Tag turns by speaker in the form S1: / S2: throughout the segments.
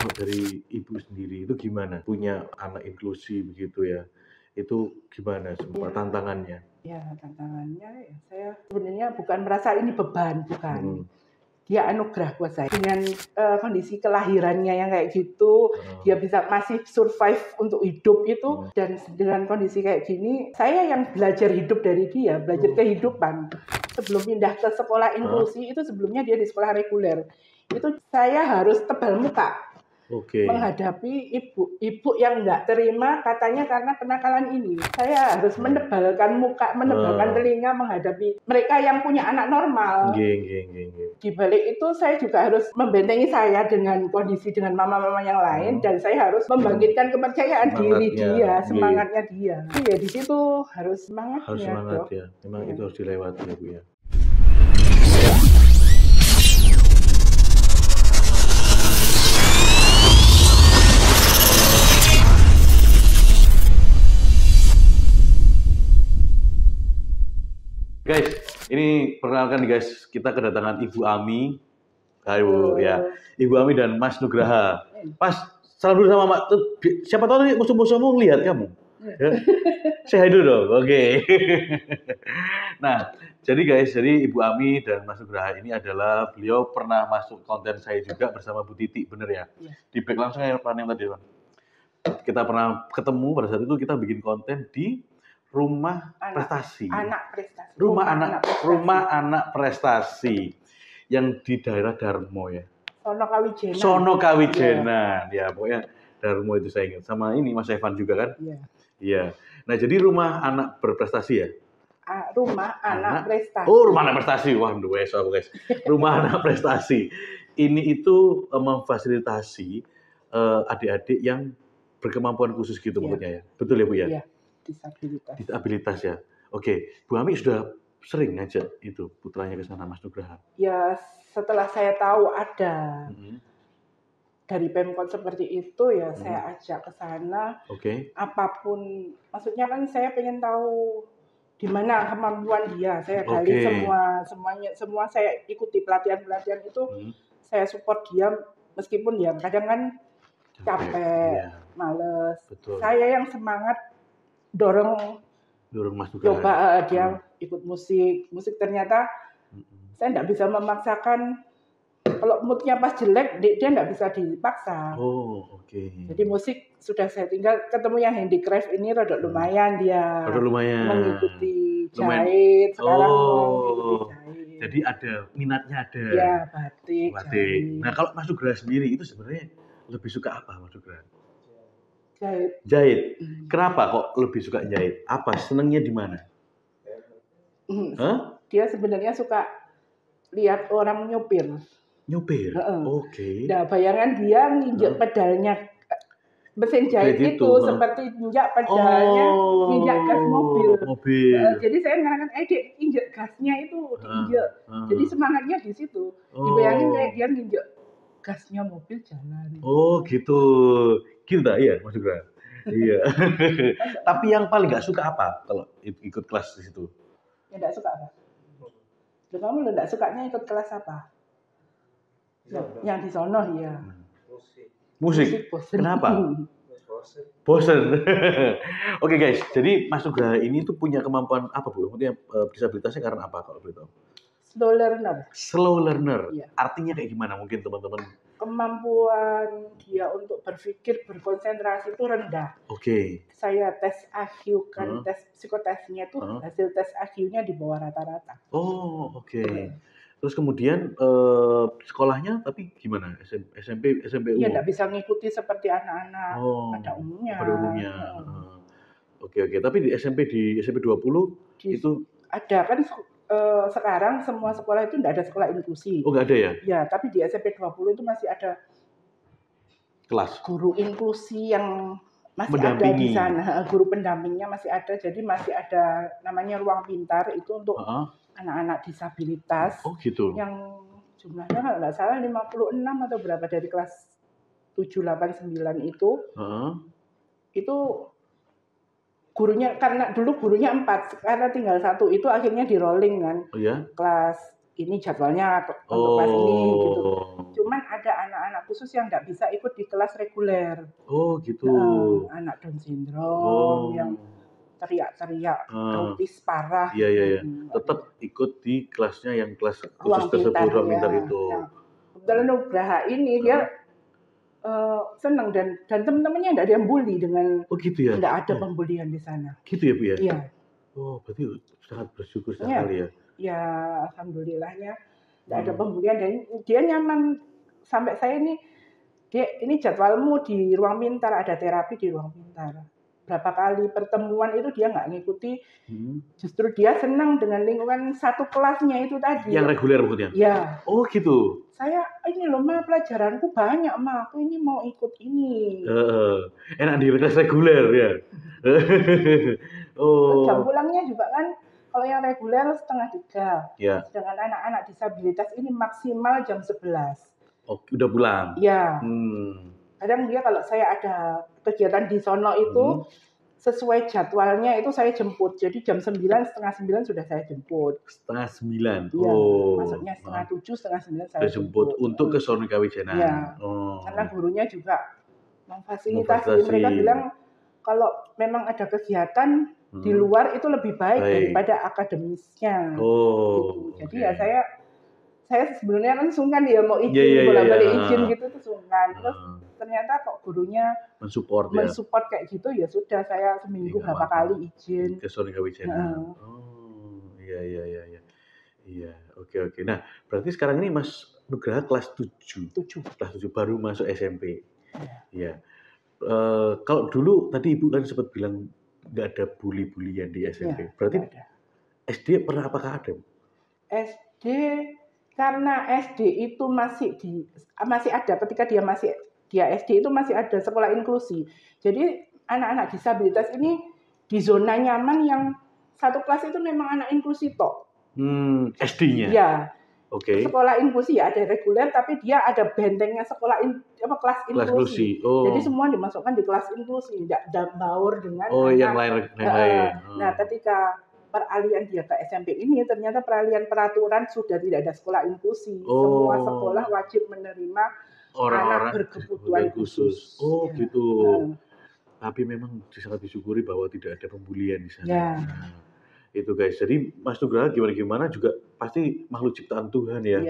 S1: Kalau dari ibu sendiri itu gimana? Punya anak inklusi begitu ya, itu gimana semua
S2: Iya.
S1: tantangannya?
S2: Ya, tantangannya ya saya sebenarnya bukan merasa ini beban, bukan.
S1: Mhm.
S2: Dia anugerah buat saya. Dengan kondisi kelahirannya yang kayak gitu, dia bisa masih survive untuk hidup itu, dan dengan kondisi kayak gini, saya yang belajar hidup dari dia, belajar kehidupan. Sebelum pindah ke sekolah inklusi, itu sebelumnya dia di sekolah reguler. Itu saya harus tebal muka
S1: Oke.
S2: menghadapi ibu yang nggak terima katanya karena kenakalan ini. Saya harus menebalkan muka, menebalkan telinga menghadapi mereka yang punya anak normal.
S1: Nggih.
S2: Di balik itu saya juga harus membentengi saya dengan kondisi dengan mama-mama yang lain, dan saya harus membangkitkan kepercayaan diri dia, semangatnya dia. Iya, di situ harus semangat
S1: Harus
S2: ya,
S1: semangat
S2: Dok.
S1: ya. Memang itu harus dilewati ya, Bu ya. Guys, ini perkenalkan nih guys, kita kedatangan Ibu Ami. Ayo ya, Ibu Ami dan Mas Nugraha. Mas, salam dulu sama Mak. Siapa tahu nih musuh-musuhmu ngelihat kamu. Ya. Say hi dulu dong. Oke. Nah, jadi guys, jadi Ibu Ami dan Mas Nugraha ini adalah beliau pernah masuk konten saya juga bersama Bu Titi, bener ya? Di back langsung ya yang tadi, Bang. Kita pernah ketemu pada saat itu kita bikin konten di Rumah Prestasi. Rumah anak prestasi yang di daerah Darmo ya. Sono Kawijenan. Ya, pokoknya Darmo itu saya ingat. Sama ini Mas Evan juga kan? Iya. Nah, jadi rumah anak berprestasi ya?
S2: Rumah anak prestasi.
S1: Oh, rumah anak prestasi. Wah, wes aku guys. Rumah anak prestasi. Ini itu memfasilitasi adik-adik yang berkemampuan khusus gitu maksudnya ya. Betul ya, Bu ya?
S2: Iya. Disabilitas
S1: ya. Oke, Bu Ami sudah sering ngajak itu putranya ke sana, Mas Nugraha?
S2: Ya, setelah saya tahu ada dari Pemkot seperti itu ya, saya ajak ke sana. Apapun, maksudnya kan saya pengen tahu di mana kemampuan dia. Saya gali semua saya ikuti pelatihan itu. Saya support dia meskipun ya kadang kan capek, males. Saya yang semangat dorong
S1: Mas Nugraha.
S2: Coba dia ikut musik ternyata saya nggak bisa memaksakan. Kalau moodnya pas jelek, dia nggak bisa dipaksa. Jadi musik sudah saya tinggal ketemu yang handicraft ini rada lumayan dia. Mengikuti jahit sekarang mengikuti jahit.
S1: Jadi ada minatnya ada.
S2: Ya, batik. Jahit.
S1: Nah, kalau Mas Nugraha sendiri itu sebenarnya lebih suka apa, Mas Nugraha?
S2: Jahit.
S1: Kenapa kok lebih suka jahit? Apa senengnya di mana?
S2: Dia sebenarnya suka lihat orang nyupir. Nah, bayangan dia nginjek pedalnya mesin jahit itu seperti injak pedalnya injak gas mobil. Jadi saya mengatakan, Dek, injek gasnya itu diinjek. Jadi semangatnya di situ. Dibayangin kayak dia nginjek gasnya mobil jalan.
S1: Oh gitu. Kita ya, Mas Nugraha. Iya. Tapi yang paling nggak suka apa kalau ikut kelas di situ?
S2: Ya nggak suka apa? Kamu nggak sukanya ikut kelas apa? Yang di sono ya.
S1: Musik. Kenapa? Bosen. Oke guys, jadi Mas Nugraha ini tuh punya kemampuan apa, Bu? Maksudnya disabilitasnya karena apa kalau begitu?
S2: Slow learner.
S1: Ya. Artinya kayak gimana mungkin teman-teman?
S2: Kemampuan dia untuk berpikir, berkonsentrasi itu rendah. Saya tes IQ kan, tes psikotesnya itu hasil tes IQ-nya di bawah rata-rata.
S1: Terus kemudian sekolahnya tapi gimana? SMP, SMPU?
S2: Iya, nggak bisa ngikuti seperti anak-anak pada umumnya.
S1: Oke. Tapi di SMP 20 itu
S2: ada kan. Sekarang semua sekolah itu tidak ada sekolah inklusi.
S1: Nggak ada ya?
S2: Ya, tapi di SMP 20 itu masih ada
S1: kelas
S2: guru inklusi yang masih ada di sana. Guru pendampingnya masih ada, jadi masih ada namanya ruang pintar itu untuk anak-anak disabilitas.
S1: Gitu.
S2: Yang jumlahnya kalau nggak salah 56 atau berapa dari kelas 7, 8, 9 itu. Itu gurunya, karena dulu gurunya 4, karena tinggal 1 itu akhirnya di rolling kan. Kelas ini jadwalnya untuk kelas ini gitu. Cuman ada anak-anak khusus yang nggak bisa ikut di kelas reguler.
S1: Oh gitu.
S2: Anak Down syndrome yang teriak-teriak autis parah.
S1: Iya. Tetap ikut di kelasnya yang kelas khusus tersebut, ruang pintar itu.
S2: Nah, kebetulan Nugraha ini dia senang dan teman-temannya nggak ada yang bully dengan.
S1: Oh gitu ya.
S2: Nggak ada pembulian di sana.
S1: Gitu ya Bu ya.
S2: Iya.
S1: Oh berarti sangat bersyukur sekali ya.
S2: Ya alhamdulillahnya nggak ada pembulian dan dia nyaman sampai saya ini jadwalmu di ruang pintar, ada terapi di ruang pintar. Berapa kali pertemuan itu dia nggak ngikuti, justru dia senang dengan lingkungan satu kelasnya itu tadi.
S1: Yang reguler maksudnya?
S2: Ya.
S1: Oh gitu.
S2: Saya ini loh Ma, pelajaranku banyak Ma, aku ini mau ikut ini.
S1: Enak di kelas reguler ya.
S2: Jam pulangnya juga kan kalau yang reguler 2:30.
S1: Ya.
S2: Sedangkan anak-anak disabilitas ini maksimal jam 11.
S1: Oh, udah pulang.
S2: Iya. Kadang dia kalau saya ada kegiatan di sono itu sesuai jadwalnya itu saya jemput. Jadi jam 9, 8:30 sudah saya jemput.
S1: 8:30.
S2: Iya. Maksudnya 8:30, 8:30 saya
S1: jemput untuk ke Sono Kawijanan.
S2: Iya. Karena gurunya juga memfasilitasi. Mereka bilang kalau memang ada kegiatan di luar itu lebih baik daripada akademisnya. Gitu. Jadi ya saya sebenarnya kan sungkan ya mau izin, bolak-balik izin gitu tuh sungkan. Terus ternyata kok gurunya mensupport kayak gitu, ya sudah saya seminggu berapa kali izin
S1: ke Sono Kawijanan. Iya, oke. Nah, berarti sekarang ini Mas Nugraha kelas 7. Kelas 7 baru masuk SMP. Iya. Kalau dulu tadi Ibu kan sempat bilang nggak ada bully-bulian di SMP. Berarti SD pernah apakah ada?
S2: SD karena SD itu masih ada ketika dia SD itu masih ada sekolah inklusi. Jadi anak-anak disabilitas ini di zona nyaman yang satu kelas itu memang anak inklusi toh.
S1: SD-nya.
S2: Iya.
S1: Oke.
S2: Sekolah inklusi ya ada reguler tapi dia ada bentengnya kelas inklusi. Jadi semua dimasukkan di kelas inklusi, tidak baur dengan
S1: yang lain.
S2: Nah, ketika peralihan dia ke SMP ini ternyata peralihan peraturan sudah tidak ada sekolah inklusi. Semua sekolah wajib menerima anak berkebutuhan khusus.
S1: Oh, gitu. Tapi memang sangat disyukuri bahwa tidak ada pembulian di sana.
S2: Ya.
S1: Itu guys, jadi Mas Nugraha gimana juga pasti makhluk ciptaan Tuhan ya.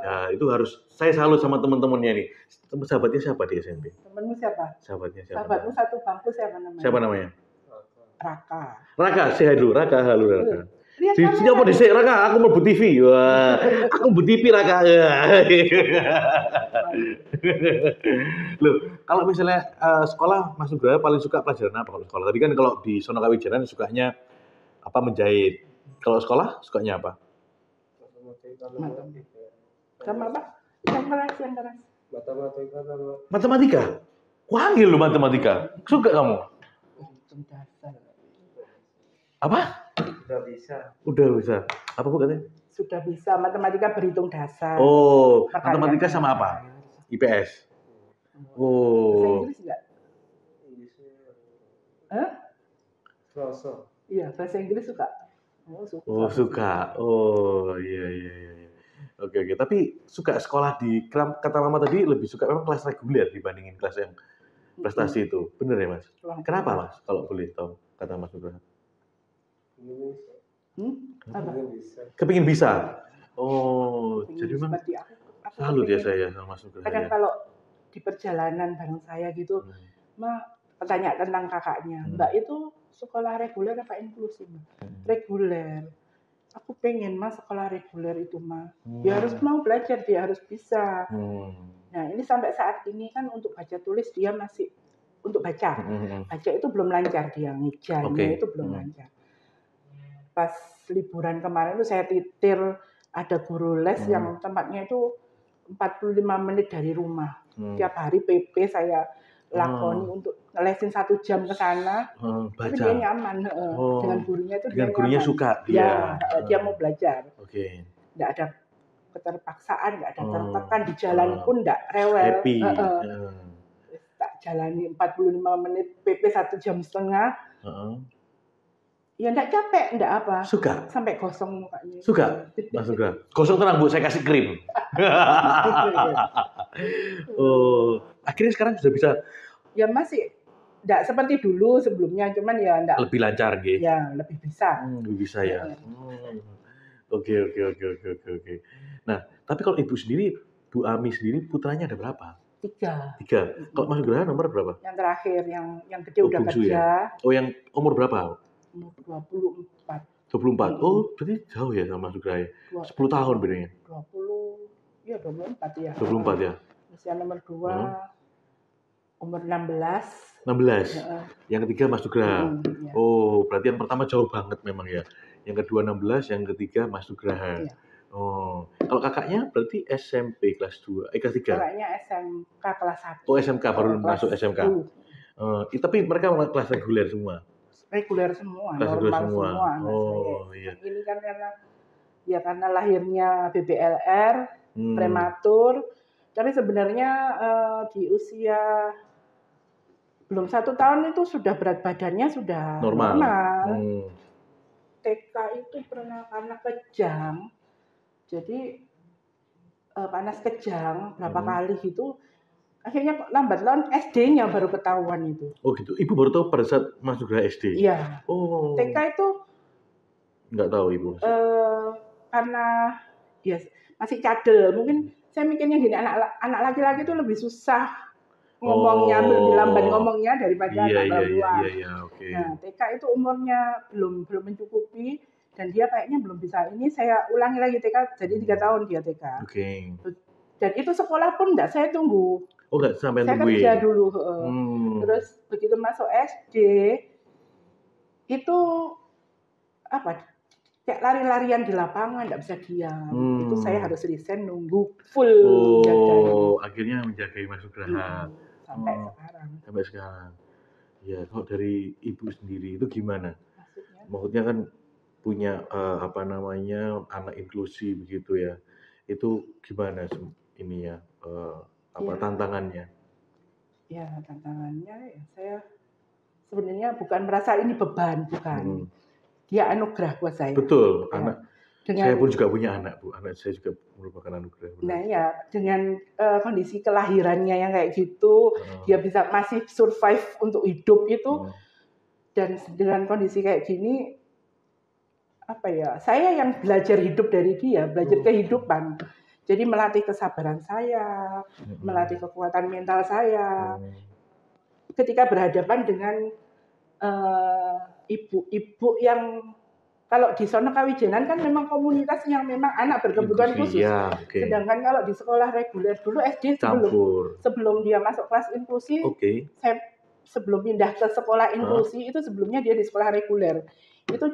S1: Nah, itu harus saya salut sama teman-temannya nih. Sahabatnya siapa di SMP?
S2: Temenmu siapa?
S1: Sahabatnya siapa?
S2: Sahabatmu satu bangku siapa namanya?
S1: Siapa namanya?
S2: Raka,
S1: say hi dulu. Raka, halo Raka. Siapa di Raka? Aku mau buat TV. Wah, aku buat TV Raka. Loh, kalau misalnya sekolah Mas Nugraha paling suka pelajaran apa kalau sekolah? Tadi kan kalau di Sono Kawijanan sukanya apa menjahit. Kalau sekolah sukanya apa?
S2: Sama apa? Yang keras.
S1: Matematika. Wangi lu matematika. Suka kamu? Apa? Udah bisa. Apa Bu katanya?
S2: Sudah bisa matematika berhitung dasar.
S1: Oh, matematika sama apa? IPS. Oh.
S2: Bahasa Inggris enggak? Iya, bahasa Inggris suka.
S1: Suka. Oh, iya. Oke. Tapi suka sekolah di kata Mama tadi lebih suka memang kelas reguler dibandingin kelas yang prestasi itu. Bener ya, Mas? Kenapa, Mas? Kalau boleh tahu kata Mas Nugraha. Kepingin bisa. Oh, jadi memang salut ya saya sama Mas Nugraha.
S2: Kadang kalau di perjalanan bareng saya gitu, tanya tentang kakaknya. Mbak itu sekolah reguler apa inklusi, reguler. Aku pengen sekolah reguler itu dia harus mau belajar, dia harus bisa. Nah ini sampai saat ini kan untuk baca tulis dia masih untuk baca itu belum lancar, dia ngejanya itu belum lancar. Pas liburan kemarin itu saya titir ada guru les yang tempatnya itu 45 menit dari rumah. Tiap hari PP saya lakoni untuk ngelesin 1 jam ke sana, tapi dia nyaman dengan gurunya itu.
S1: Dengan gurunya nyaman. Suka
S2: dia mau belajar. Nggak ada keterpaksaan, nggak ada tertekan di jalan pun nggak rewel.
S1: Happy.
S2: Tak jalani 45 menit PP 1,5 jam. Ya enggak capek, enggak apa.
S1: Suka?
S2: Sampai gosong mukanya.
S1: Suka? Mas Nugraha. Gosong tenang Bu, saya kasih krim. Oh, akhirnya sekarang sudah bisa?
S2: Ya masih enggak seperti dulu sebelumnya, cuman ya enggak.
S1: Lebih lancar gitu?
S2: Ya, lebih bisa.
S1: Lebih bisa ya? Oke. Nah, tapi kalau Ibu sendiri, Bu Ami sendiri putranya ada berapa?
S2: 3.
S1: Kalau Mas Nugraha nomor berapa?
S2: Yang terakhir, yang gede udah kerja.
S1: Ya? Oh, yang umur berapa?
S2: Umur 24.
S1: 24. Oh, berarti jauh ya sama Mas Nugraha ya? 10 tahun bedanya?
S2: 24 ya.
S1: 24 ya?
S2: Usia nomor 2, umur 16.
S1: 16? Yang ketiga Mas Nugraha?
S2: Ya.
S1: Oh, berarti yang pertama jauh banget memang ya? Yang kedua 16, yang ketiga Mas Nugraha?
S2: Ya.
S1: Oh, kalau kakaknya berarti SMP kelas 2, kelas 3?
S2: Kakaknya SMK kelas 1.
S1: Oh, SMK, baru masuk SMK. Tapi mereka kelas reguler semua?
S2: Reguler semua,
S1: kelas
S2: normal
S1: semua.
S2: Anak saya.
S1: Iya.
S2: Ini kan karena lahirnya BBLR, prematur. Tapi sebenarnya di usia belum 1 tahun itu sudah berat badannya sudah normal. TK itu pernah karena kejang, jadi panas kejang berapa kali gitu, akhirnya lambat laun SD-nya baru ketahuan itu.
S1: Oh gitu, Ibu baru tahu pada saat Mas Nugraha SD?
S2: Iya.
S1: Oh.
S2: TK itu
S1: nggak tahu Ibu?
S2: Karena ya masih cadel, mungkin saya mikirnya gini, anak laki-laki itu lebih susah ngomongnya, lebih lamban ngomongnya daripada anak perempuan.
S1: Iya, oke.
S2: Nah, TK itu umurnya belum mencukupi dan dia kayaknya belum bisa. Ini saya ulangi lagi TK, jadi 3 tahun dia TK.
S1: Oke.
S2: Dan itu sekolah pun enggak saya tunggu.
S1: Oh, enggak sampai
S2: saya
S1: tungguin?
S2: Saya kerja dulu. Terus begitu masuk SD, itu kayak lari-larian di lapangan, enggak bisa diam. Itu saya harus resign nunggu full
S1: jagain. Akhirnya menjagai Mas Nugraha. Sampai sekarang. Ya, kalau dari Ibu sendiri itu gimana? Maksudnya kan punya anak inklusi begitu ya. Itu gimana ini ya? Tantangannya? Ya,
S2: tantangannya ya saya sebenarnya bukan merasa ini beban, bukan. Dia anugerah buat saya.
S1: Betul, ya. Saya pun juga punya anak, Bu. Anak saya juga merupakan anugerah.
S2: Nah ya, dengan kondisi kelahirannya yang kayak gitu, dia bisa masih survive untuk hidup itu, dan dengan kondisi kayak gini, saya yang belajar hidup dari dia, belajar kehidupan. Jadi melatih kesabaran saya, melatih kekuatan mental saya. Ketika berhadapan dengan ibu-ibu yang kalau di Sono Kawijanan kan memang komunitas yang memang anak berkebutuhan khusus.
S1: Ya, okay.
S2: Sedangkan kalau di sekolah reguler dulu SD sebelum dia masuk kelas inklusi, saya sebelum pindah ke sekolah inklusi itu sebelumnya dia di sekolah reguler. Itu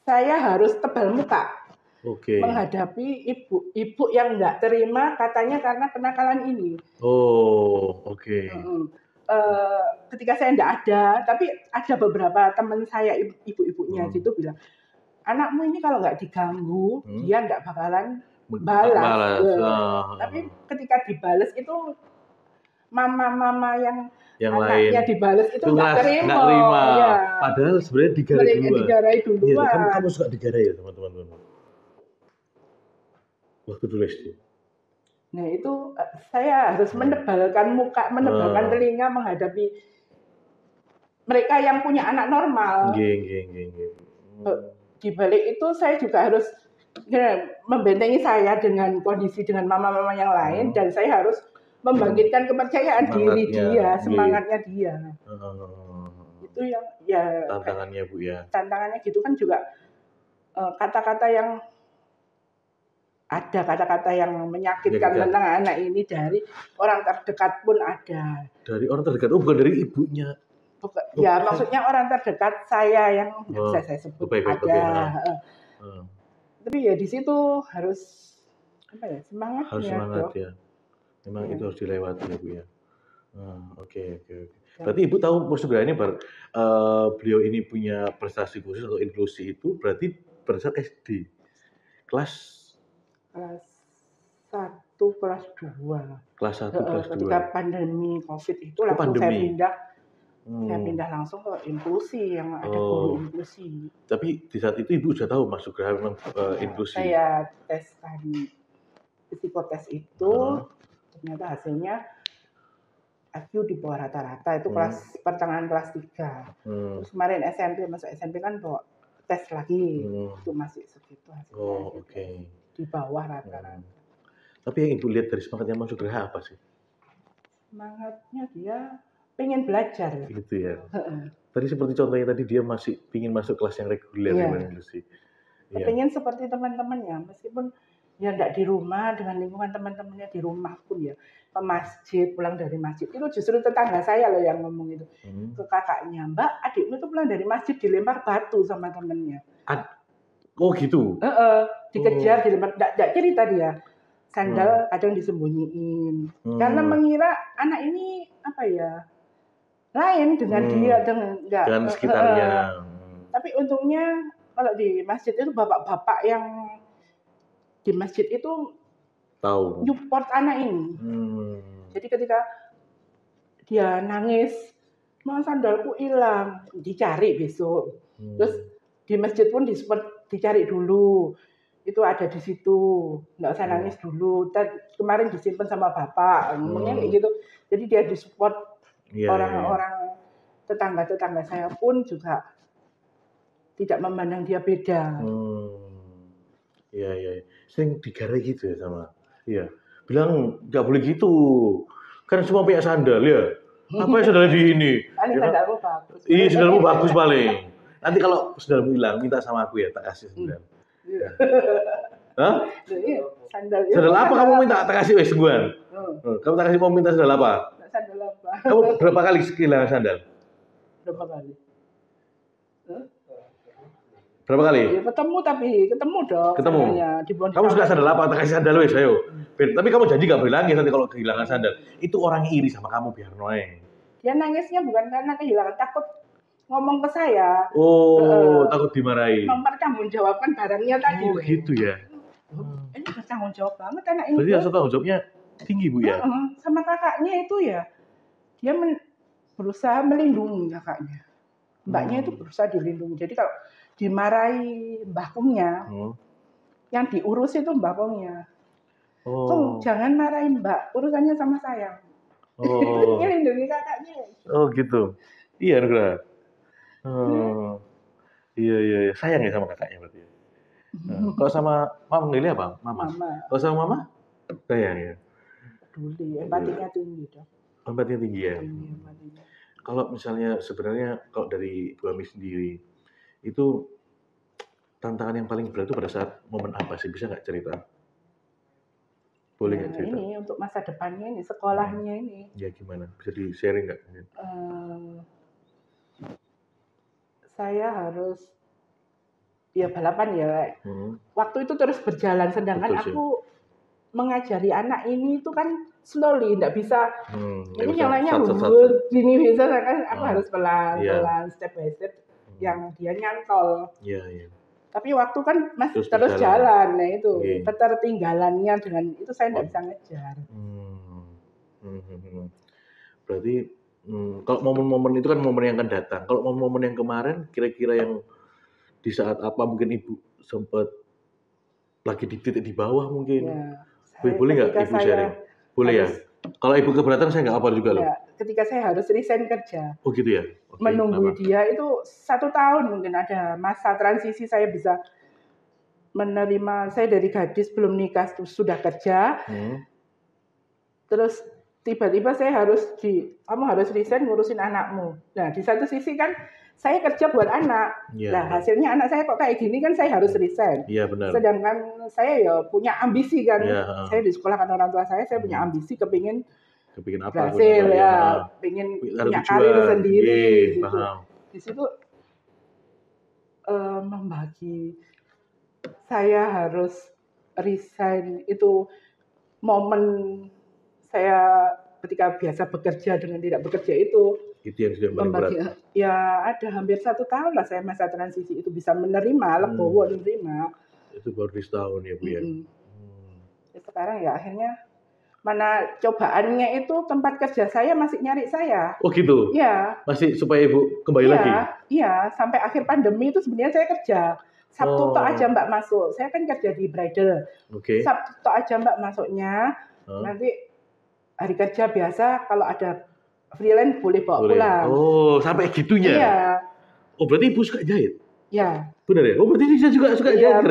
S2: saya harus tebal muka menghadapi ibu yang nggak terima katanya karena kenakalan ini. Ketika saya nggak ada, tapi ada beberapa teman saya ibu-ibunya gitu bilang, anakmu ini kalau nggak diganggu, dia nggak bakalan balas. Tapi ketika dibales itu mama-mama yang anaknya dibales itu nggak terima.
S1: Ya. Padahal sebenarnya
S2: digarai duluan.
S1: Ya, kan kamu suka digarai ya teman-teman. Waktu dulu SD.
S2: Nah itu saya harus menebalkan muka, menebalkan telinga menghadapi mereka yang punya anak normal. Di balik itu saya juga harus membentengi saya dengan kondisi dengan mama-mama yang lain, dan saya harus membangkitkan kepercayaan diri dia, semangatnya dia. Itu yang ya
S1: tantangannya Bu ya.
S2: Tantangannya gitu kan juga kata-kata yang ada kata-kata yang menyakitkan tentang anak ini dari orang terdekat pun ada.
S1: Dari orang terdekat, bukan dari ibunya.
S2: Bukan, ya maksudnya orang terdekat saya yang bisa saya sebut ada. Tapi ya di situ harus semangatnya.
S1: Harus semangat ya. Memang itu harus dilewati ya Bu ya. Oke. Berarti Ibu tahu Mas Nugraha ini beliau ini punya prestasi khusus atau inklusi itu berarti pada saat SD kelas
S2: 1, kelas 2.
S1: Kelas 1, kelas 2.
S2: Ketika pandemi COVID itu langsung saya pindah Saya pindah langsung ke inklusi, yang ada guru inklusi.
S1: Tapi di saat itu Ibu sudah tahu Mas Nugraha memang inklusi?
S2: Saya teskan psikotes itu, ternyata hasilnya IQ di bawah rata-rata, itu kelas pertengahan kelas 3. Terus kemarin SMP, masuk SMP kan bawa tes lagi, itu masih segitu hasilnya. Di bawah rata-rata.
S1: Tapi yang Ibu lihat dari semangatnya Mas Nugraha apa sih?
S2: Semangatnya dia pengen belajar.
S1: Gitu ya. Tadi seperti contohnya tadi dia masih ingin masuk kelas yang reguler di inklusi.
S2: Pengen seperti teman-temannya, meskipun ya enggak di rumah, dengan lingkungan teman-temannya di rumah pun ya, ke masjid, pulang dari masjid, itu justru tetangga saya loh yang ngomong itu ke kakaknya, Mbak, adikmu tuh pulang dari masjid dilempar batu sama temennya.
S1: Oh gitu?
S2: Dikejar, dilempar, enggak cerita dia, sandal kadang disembunyiin, karena mengira anak ini apa ya, lain dengan dia, dengan
S1: sekitarnya.
S2: Tapi untungnya kalau di masjid itu bapak-bapak yang di masjid itu tahu support anak ini. Jadi ketika dia nangis, mau sandalku hilang, dicari besok. Terus di masjid pun dicari dulu. Itu ada di situ, nggak usah nangis dulu. Kemarin disimpan sama bapak, ngomongnya kayak gitu. Jadi dia disupport orang-orang, tetangga-tetangga saya pun juga tidak memandang dia beda.
S1: Iya. Sering digarai gitu ya sama. Iya. Bilang nggak boleh gitu. Kan semua punya sandal ya. Apa yang sandalnya di ini?
S2: Paling sandalmu bagus.
S1: Iya, sandalmu bagus paling. Nanti kalau sandalmu hilang, minta sama aku ya, tak kasih sandal. Hah? Sandal apa kamu minta? Tak kasih wes guan. Kamu tak kasih mau minta sandal apa?
S2: Sandal apa?
S1: Kamu berapa kali kehilangan sandal?
S2: Berapa kali?
S1: Berapa kali?
S2: Ya, ketemu dong.
S1: Ketemu. Kamu suka sandal apa? Tak kasih sandal wes, ayo. Tapi kamu janji gak boleh nangis nanti kalau kehilangan sandal. Itu orang iri sama kamu biar noeng.
S2: Dia nangisnya bukan karena kehilangan, takut ngomong ke saya.
S1: Takut dimarahi.
S2: Mempertanggungjawabkan barangnya tadi.
S1: Oh gitu ya.
S2: Ini bertanggung jawab banget anak ini.
S1: Berarti rasa tanggung jawabnya tinggi Bu ya?
S2: Sama kakaknya itu ya, dia berusaha melindungi kakaknya. Mbaknya itu berusaha dilindungi. Jadi kalau dimarahi mbahnya, yang diurus itu mbahnya. Jangan marahin mbak, urusannya sama saya. Melindungi kakaknya.
S1: Oh gitu. Iya Nugraha. Iya. Sayang ya sama kakaknya berarti. Kalau sama mama manggilnya apa? Mama. Kalau sama mama? Sayang ya.
S2: Peduli, empatinya tinggi dong.
S1: Empatinya tinggi ya. Kalau misalnya sebenarnya kalau dari Bu Ami sendiri itu tantangan yang paling berat itu pada saat momen apa sih? Bisa nggak cerita? Boleh nggak cerita?
S2: Ini untuk masa depannya ini, sekolahnya ini.
S1: Ya gimana? Bisa di sharing nggak?
S2: Saya harus balapan ya. Waktu itu terus berjalan, sedangkan aku mengajari anak ini itu kan slowly, nggak bisa. Ini yang lainnya gini bisa kan, aku harus pelan-pelan, step by step, yang dia nyantol. Tapi waktu kan masih terus jalan, nah itu ketertinggalannya dengan itu saya nggak bisa ngejar.
S1: Berarti kalau momen-momen itu kan momen yang akan datang. Kalau momen-momen yang kemarin, kira-kira yang di saat apa mungkin Ibu sempat lagi di titik di bawah mungkin. Boleh nggak Ibu sharing? Boleh ya. Kalau Ibu keberatan saya nggak apa juga loh.
S2: Ketika saya harus resign kerja.
S1: Oh gitu ya.
S2: Menunggu dia itu 1 tahun mungkin ada masa transisi, saya bisa menerima, saya dari gadis belum nikah sudah kerja. Terus tiba-tiba saya kamu harus resign ngurusin anakmu. Nah di satu sisi kan saya kerja buat anak. Nah hasilnya anak saya kok kayak gini kan saya harus resign.
S1: Benar.
S2: Sedangkan saya ya punya ambisi kan. Saya di sekolah kan orang tua saya punya ambisi kepingin
S1: apa?
S2: Berhasil pengen punya karir sendiri. Gitu. Di situ membagi, saya harus resign itu momen saya ketika biasa bekerja dengan tidak bekerja itu
S1: yang sudah paling berat.
S2: Ya ada hampir 1 tahun lah saya masa transisi itu bisa menerima, legowo menerima.
S1: Itu baru di setahun ya Bu ya.
S2: Sekarang ya akhirnya mana cobaannya itu tempat kerja saya masih nyari saya.
S1: Oh gitu?
S2: Iya.
S1: Masih supaya Ibu kembali lagi?
S2: Iya, sampai akhir pandemi itu sebenarnya saya kerja. Sabtu tok aja Mbak masuk. Saya kan kerja di bridal. Sabtu tok aja Mbak masuknya. Nanti hari kerja biasa kalau ada freelance boleh bawa pulang.
S1: Oh, sampai gitunya? Iya. Oh, berarti Ibu suka jahit?
S2: Iya.
S1: Benar ya? Oh, berarti saya juga suka jahit.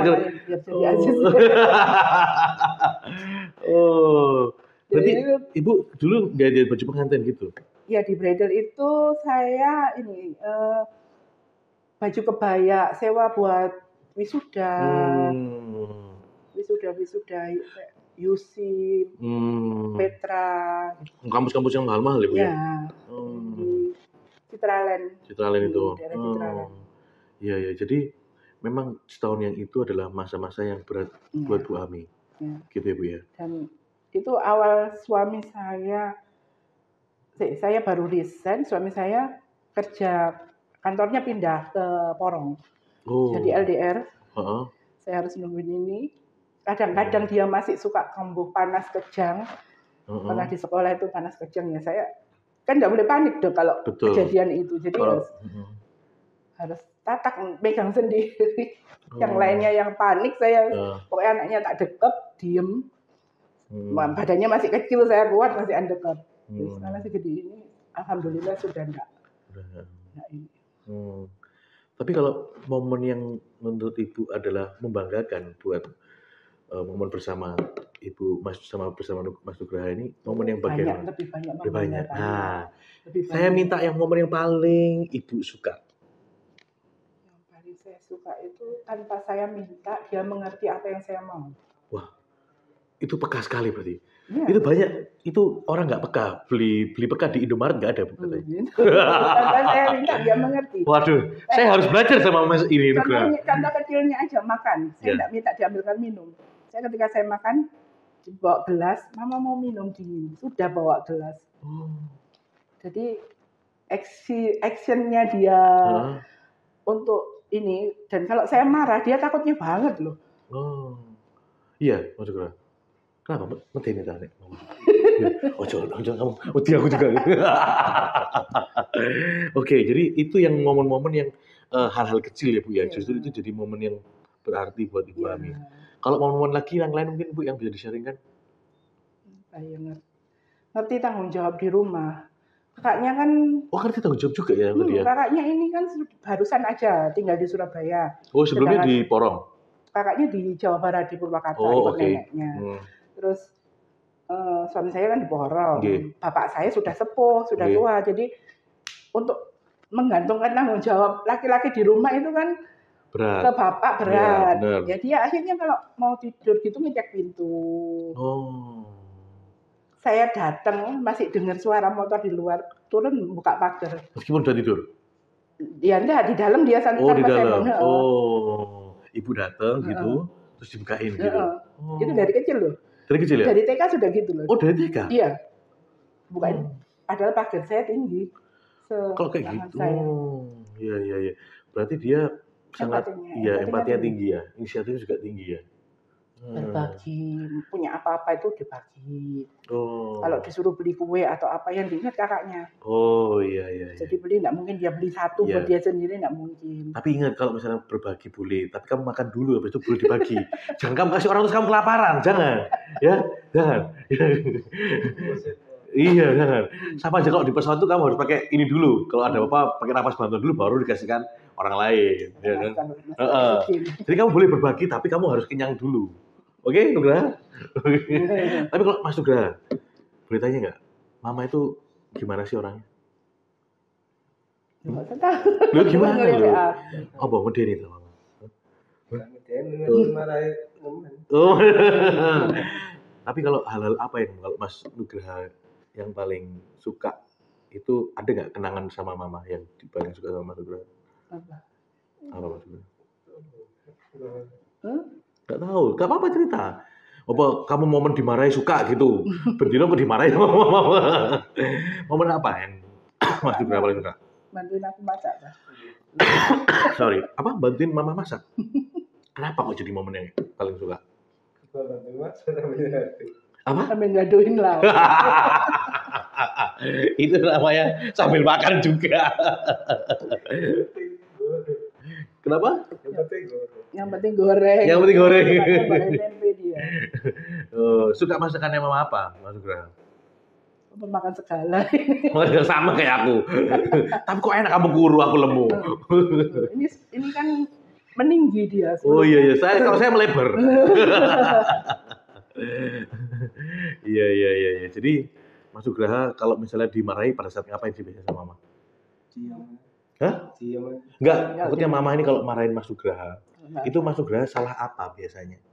S1: Oh. Berarti Ibu dulu nggak jahit baju pengantin gitu?
S2: Ya di bridal itu saya ini baju kebaya sewa buat wisuda, wisuda UC, Petra.
S1: Kampus-kampus yang mahal-mahal ya Bu ya?
S2: Di Citraland.
S1: Citraland itu.
S2: Daerah Citraland.
S1: Iya ya. Jadi memang setahun yang itu adalah masa-masa yang berat buat Bu Ami. Ya. Gitu ya Bu ya. Dan
S2: itu awal suami saya baru resign, suami saya kerja kantornya pindah ke Porong. Jadi LDR. Saya harus nungguin ini. Kadang-kadang dia masih suka kambuh panas kejang. Pernah di sekolah itu panas kejang ya. Saya kan nggak boleh panik dong kalau kejadian itu. Jadi harus tatak megang sendiri. Yang lainnya yang panik saya pokoknya anaknya tak deket, diem. Badannya masih kecil, saya kuat masih undekap. Sekarang segede ini, alhamdulillah sudah enggak ini.
S1: Tapi kalau momen yang menurut Ibu adalah membanggakan buat momen bersama Ibu bersama Mas Nugraha ini, momen yang bagaimana?
S2: Lebih banyak.
S1: Nah, saya minta yang momen yang paling Ibu suka.
S2: Yang paling saya suka itu tanpa saya minta, dia mengerti apa yang saya mau.
S1: Wah. Itu peka sekali berarti. Ya. Itu banyak, itu orang nggak peka. Beli peka di Indomaret nggak ada.
S2: Tanpa saya minta dia mengerti.
S1: Waduh, saya harus belajar sama Mas ini.
S2: Contoh kecilnya aja makan. Saya nggak minta diambilkan minum. Saya ketika saya makan, bawa gelas, Mama mau minum dingin. Sudah bawa gelas. Jadi actionnya dia untuk ini. Dan kalau saya marah, dia takutnya banget loh.
S1: Iya, Mas Nugraha. Kenapa? Medeni ta nek. Ojo kamu. Wedi aku juga. Oke, jadi itu yang momen-momen yang hal-hal kecil ya Bu ya. Justru itu jadi momen yang berarti buat Ibu Ami. Kalau momen-momen lagi yang lain mungkin Bu yang bisa di-sharingkan?
S2: Saya ngerti tanggung jawab di rumah. Kakaknya kan
S1: ngerti tanggung jawab juga ya tadi ya.
S2: Kakaknya ini kan barusan aja tinggal di Surabaya.
S1: Oh, sebelumnya di Porong.
S2: Kakaknya di Jawa Barat di Purwakarta ikut neneknya. Terus suami saya kan di Porong. Bapak saya sudah sepuh, sudah tua. Jadi untuk menggantungkan tanggung jawab laki-laki di rumah itu kan berat. Ke bapak berat. Ya dia akhirnya kalau mau tidur gitu ngecek pintu. Saya datang masih dengar suara motor di luar, turun buka pagar.
S1: Meskipun udah tidur?
S2: Ya enggak, di dalam dia
S1: di dalam. Ibu datang gitu, terus dibukain gitu.
S2: Itu dari kecil loh.
S1: Dari kecil ya?
S2: Dari TK sudah gitu loh.
S1: Oh, dari TK?
S2: Iya. Bukain. Padahal pagar saya tinggi.
S1: Kalau kayak gitu. Iya. Berarti dia sangat empatinya tinggi ya. Inisiatifnya juga tinggi ya.
S2: Berbagi, punya apa-apa itu dibagi. Kalau disuruh beli kue atau apa yang diingat kakaknya.
S1: Iya.
S2: Jadi beli enggak mungkin dia beli satu buat dia sendiri, enggak mungkin.
S1: Tapi ingat kalau misalnya berbagi boleh, tapi kamu makan dulu habis itu boleh dibagi. Jangan kamu kasih orang terus kamu kelaparan, jangan. Ya, jangan. Iya, jangan. Sama aja kalau di pesawat itu kamu harus pakai ini dulu. Kalau ada apa pakai napas bantuan dulu baru dikasihkan orang lain, ya kan? Jadi kamu boleh berbagi tapi kamu harus kenyang dulu. Oke, Nugraha? Tapi kalau Mas Nugraha, boleh tanya nggak? Mama itu gimana sih orangnya? Lu gimana lu? Apa medeni itu Mama? Tapi kalau hal-hal apa yang kalau Mas Nugraha yang paling suka itu ada nggak kenangan sama Mama yang paling suka sama Mas Nugraha? Apa Mas Nugraha? Nggak tahu, nggak apa-apa cerita. Apa kamu momen dimarahi suka gitu? Bendino kok dimarahi sama Mama? Momen apa yang Mas Nugraha paling suka?
S2: Bantuin aku masak.
S1: Sorry, apa bantuin Mama masak? Kenapa kok jadi momen yang paling suka?
S3: Bantuin masak.
S1: Apa?
S2: Sambil ngaduin lah.
S1: Itu namanya sambil makan juga. Kenapa?
S2: Yang penting goreng.
S1: Yang penting goreng.
S2: Goreng tempe dia.
S1: Suka masakannya mama apa, Mas Nugraha?
S2: Makan segala.
S1: Sama kayak aku. Tapi kok enak kamu guru, aku lemu.
S2: Ini kan meninggi dia.
S1: Oh iya, kalau saya melebar. Iya. Jadi Mas Nugraha kalau misalnya dimarahi pada saat ngapain sih biasanya sama mama?
S3: Diam.
S1: Hah?
S3: Diam.
S1: Enggak, maksudnya mama ini kalau marahin Mas Nugraha, itu Mas Nugraha salah apa biasanya?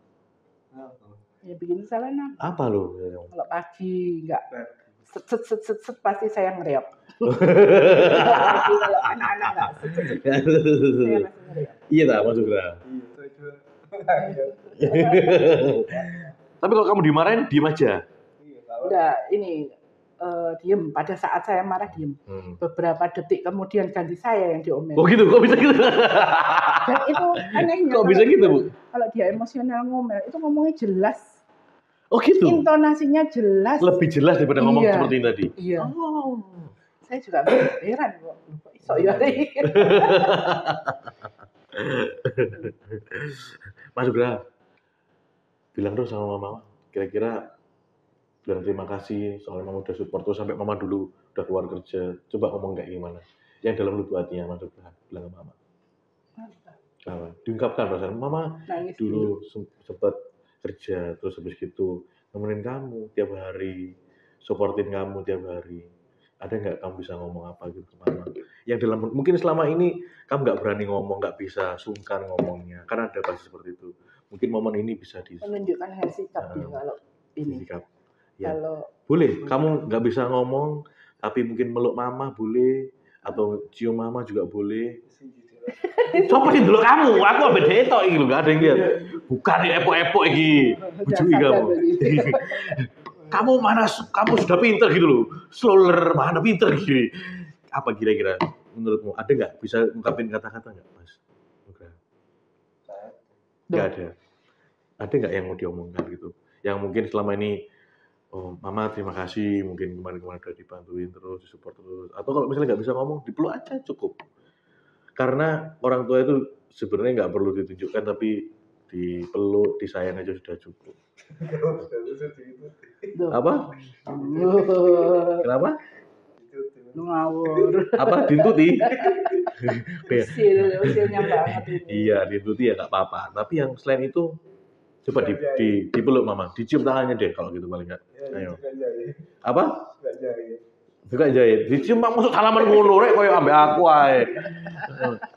S2: Ya bikin salah
S1: apa lo?
S2: Kalau pagi enggak set pasti saya ngereok. Kalau anak-anak enggak set. Saya pasti ngereok.
S1: Iya tak Mas Nugraha? Tapi kalau kamu dimarahin, diem aja?
S2: Enggak, ini diem. Pada saat saya marah diem. Beberapa detik kemudian ganti saya yang diomelin.
S1: Oh gitu, kok bisa gitu?
S2: Dan itu anehnya.
S1: Kok bisa gitu, Bu?
S2: Kalau dia emosional ngomel, itu ngomongnya jelas.
S1: Oh gitu?
S2: Intonasinya jelas.
S1: Lebih jelas daripada ngomong seperti ini tadi?
S2: Iya. Oh. Saya juga heran kok. Iso ya.
S1: Mas Nugraha, bilang dong sama mama, kira-kira bilang terima kasih soalnya mama udah support tuh sampai mama dulu udah keluar kerja. Coba ngomong kayak gimana? Yang dalam lubuk hatinya Mas Nugraha bilang ke mama. Apa? Diungkapkan perasaan mama nangis dulu sempat kerja terus habis gitu nemenin kamu tiap hari, supportin kamu tiap hari. Ada nggak kamu bisa ngomong apa gitu ke mama? Yang dalam mungkin selama ini kamu nggak berani ngomong, nggak bisa sungkan ngomongnya karena ada pasti seperti itu. Mungkin momen ini bisa
S2: menunjukkan sikap kalau ini. Sikap.
S1: Ya. Kalau boleh, kamu nggak bisa ngomong, tapi mungkin meluk mama boleh, atau cium mama juga boleh. Coba sih dulu kamu, aku ambil detok ini loh, nggak ada yang lihat. Bukan epok-epok ini, bujui kamu. Kamu sudah pinter gitu loh, slower mana pinter gitu. Apa kira-kira menurutmu ada nggak bisa ungkapin kata-kata nggak, Mas? Nggak ada. Ada nggak yang mau diomongkan gitu? Yang mungkin selama ini oh, mama terima kasih, mungkin kemarin-kemarin udah dibantuin terus, disupport terus. Atau kalau misalnya nggak bisa ngomong, dipeluk aja cukup. Karena orang tua itu sebenarnya nggak perlu ditunjukkan, tapi dipeluk, disayang aja sudah cukup. Apa? Kenapa?
S2: Ngawur.
S1: Apa? Dintuti?
S2: Usilnya banget itu.
S1: Iya, dintuti ya nggak apa-apa. Tapi yang selain itu, coba dipeluk mama, dicium tangannya deh kalau gitu paling nggak. Ayo. Apa? Juga jahit. Dicium mak masuk salaman ngono rek koyo ambek aku ae.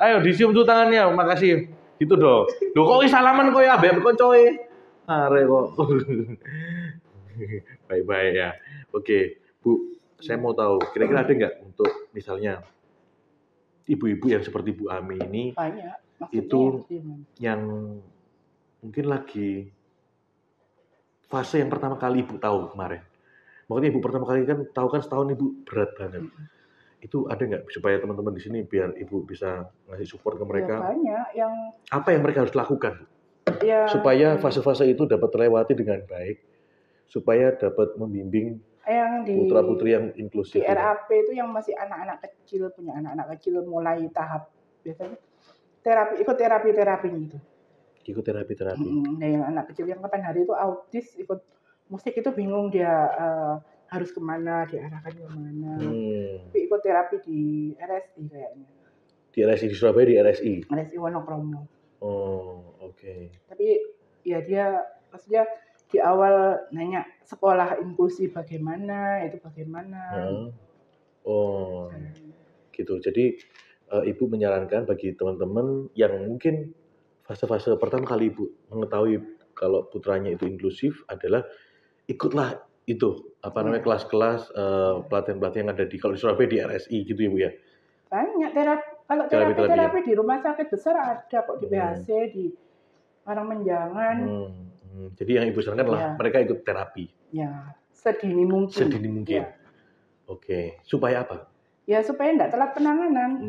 S1: Ayo dicium tuh tangannya, makasih. Gitu dong. Lho kok salaman koyo ambek koncoe. Arek kok. Baik-baik ya. Oke, Bu, saya mau tahu kira-kira ada nggak untuk misalnya ibu-ibu yang seperti Bu Ami ini
S2: banyak.
S1: Itu yang mungkin lagi fase yang pertama kali Ibu tahu kemarin. Makanya Ibu pertama kali kan tahu kan setahun Ibu berat banget. Itu ada nggak supaya teman-teman di sini biar Ibu bisa ngasih support ke mereka?
S2: Ya, banyak yang.
S1: Apa yang mereka harus lakukan?
S2: Ya.
S1: Supaya fase-fase itu dapat terlewati dengan baik, supaya dapat membimbing putra-putri yang inklusif.
S2: Di RAP itu yang masih anak-anak kecil, punya anak-anak kecil mulai tahap biasanya ikut terapi gitu. Ikut terapi. Nah, yang anak kecil yang kapan hari itu autis ikut musik itu bingung dia harus kemana, diarahkan kemana. Tapi ikut terapi di RSI kayaknya.
S1: Di RSI di Surabaya di RSI.
S2: RSI Wonokromo.
S1: Oh, oke.
S2: Tapi ya dia maksudnya di awal nanya sekolah inklusi bagaimana, itu bagaimana.
S1: Oh, gitu. Jadi Ibu menyarankan bagi teman-teman yang mungkin fase-fase pertama kali Ibu mengetahui kalau putranya itu inklusif adalah ikutlah itu namanya kelas-kelas pelatihan-pelatihan yang ada kalau di Surabaya di RSI gitu ya Bu ya.
S2: Banyak terapi di rumah sakit besar ada kok di BHC di Parangmenjangan.
S1: Jadi yang Ibu sarankan lah mereka ikut terapi.
S2: Ya, sedini mungkin. Ya.
S1: Oke, supaya apa?
S2: Ya supaya enggak telat penanganan.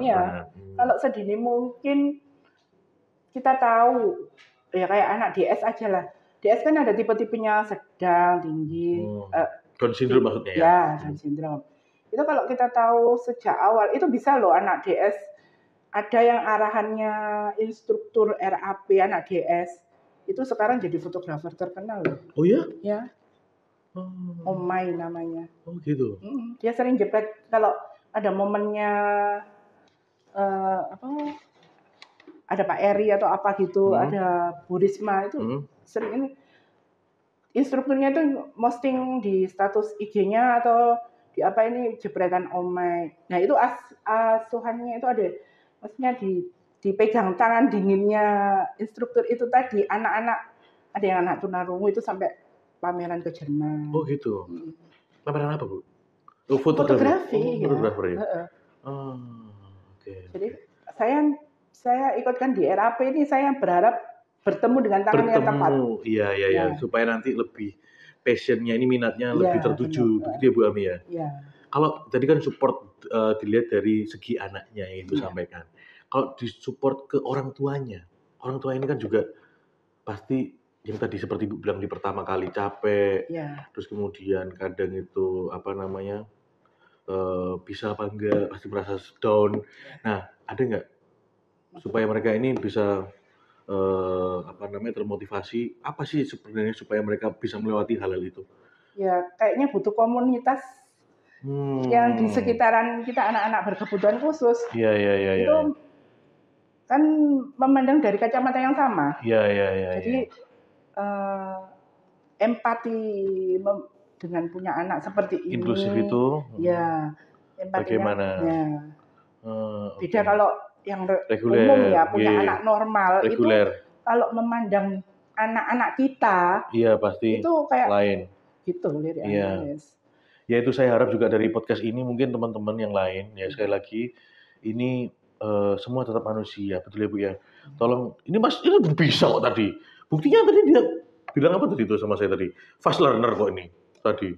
S2: Iya. Kalau sedini mungkin kita tahu ya kayak anak DS aja lah. DS kan ada tipe-tipenya sedang, tinggi.
S1: Down syndrome maksudnya ya?
S2: Ya, Down syndrome. Itu kalau kita tahu sejak awal, itu bisa loh anak DS. Ada yang arahannya instruktur RAP anak DS. Itu sekarang jadi fotografer terkenal loh.
S1: Oh ya?
S2: Ya. Omai namanya.
S1: Oh gitu.
S2: Dia sering jepret kalau ada momennya ada Pak Eri atau apa gitu, ada Bu Risma itu sering instrukturnya itu posting di status IG-nya atau di apa ini jepretan Omai. Nah itu asuhannya itu ada, maksudnya dipegang tangan dinginnya instruktur itu tadi, anak-anak ada yang anak tunarungu itu sampai pameran ke Jerman.
S1: Oh gitu. Pameran apa Bu?
S2: Fotografi.
S1: Fotografer ya.
S2: Okay. Jadi saya ikutkan di RAP ini, saya berharap bertemu dengan tangan yang tepat.
S1: Iya. Supaya nanti lebih passionnya ini, minatnya lebih tertuju, begitu ya Bu Ami ya.
S2: Iya.
S1: Kalau tadi kan support dilihat dari segi anaknya yang Ibu sampaikan. Kalau disupport ke orang tuanya ini kan juga pasti yang tadi seperti Ibu bilang di pertama kali capek, terus kemudian kadang itu bisa apa enggak, pasti merasa down. Nah, ada nggak supaya mereka ini bisa termotivasi, apa sih sebenarnya supaya mereka bisa melewati hal-hal itu?
S2: Ya, kayaknya butuh komunitas yang di sekitaran kita, anak-anak berkebutuhan khusus.
S1: Iya.
S2: Itu kan memandang dari kacamata yang sama.
S1: Iya.
S2: Jadi empati dengan punya anak seperti ini.
S1: Inklusif itu.
S2: Ya, empatinya.
S1: Bagaimana?
S2: Ya. Beda kalau yang umum ya, punya anak normal reguler. Itu kalau memandang anak-anak kita,
S1: iya pasti
S2: itu kayak
S1: lain.
S2: Gitu lirik.
S1: Iya. Ya itu saya harap juga dari podcast ini mungkin teman-teman yang lain ya, sekali lagi ini semua tetap manusia, betul ya Bu ya. Tolong, ini Mas ini bisa kok tadi. Buktinya tadi dia bilang apa tadi itu sama saya tadi? Fast learner kok ini tadi.